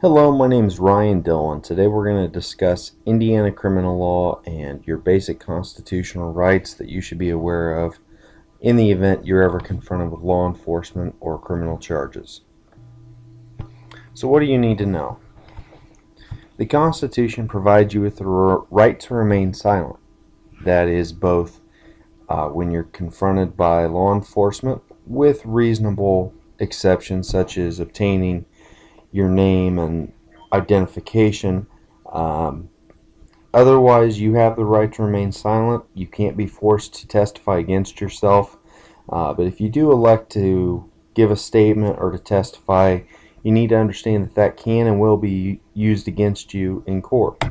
Hello, my name is Ryan Dillon. Today we're going to discuss Indiana criminal law and your basic constitutional rights that you should be aware of in the event you're ever confronted with law enforcement or criminal charges. So what do you need to know? The Constitution provides you with the right to remain silent. That is both when you're confronted by law enforcement with reasonable exceptions such as obtaining your name and identification. Otherwise, you have the right to remain silent. You can't be forced to testify against yourself. But if you do elect to give a statement or to testify, you need to understand that that can and will be used against you in court.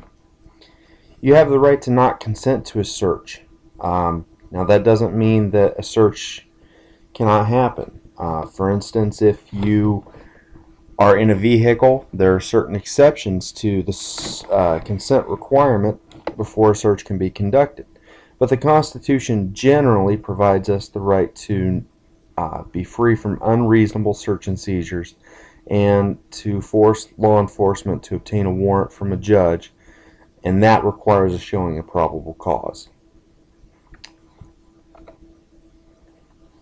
You have the right to not consent to a search. Now, that doesn't mean that a search cannot happen. For instance, if you are in a vehicle, there are certain exceptions to the consent requirement before a search can be conducted. But the Constitution generally provides us the right to be free from unreasonable search and seizures and to force law enforcement to obtain a warrant from a judge, and that requires a showing of probable cause.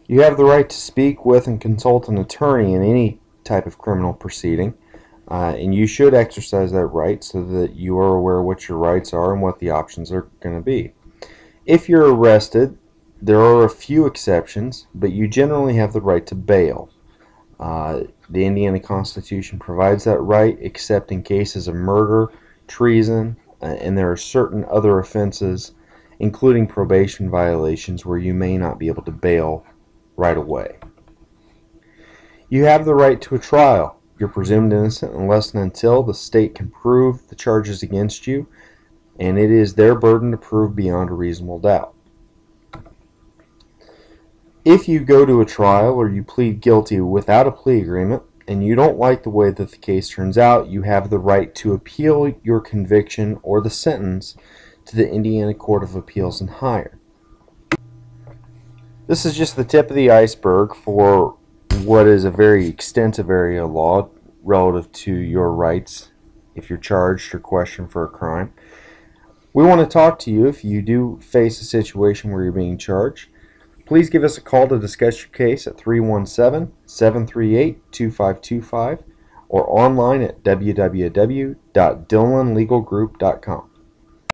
You have the right to speak with and consult an attorney in any type of criminal proceeding, and you should exercise that right so that you are aware what your rights are and what the options are going to be. If you're arrested, there are a few exceptions, but you generally have the right to bail. The Indiana Constitution provides that right except in cases of murder, treason, and there are certain other offenses, including probation violations, where you may not be able to bail right away. You have the right to a trial. You're presumed innocent unless and until the state can prove the charges against you, and it is their burden to prove beyond a reasonable doubt. If you go to a trial or you plead guilty without a plea agreement and you don't like the way that the case turns out, you have the right to appeal your conviction or the sentence to the Indiana Court of Appeals and higher. This is just the tip of the iceberg for what is a very extensive area of law relative to your rights if you're charged or questioned for a crime. We want to talk to you if you do face a situation where you're being charged. Please give us a call to discuss your case at 317-738-2525 or online at www.dillonlegalgroup.com.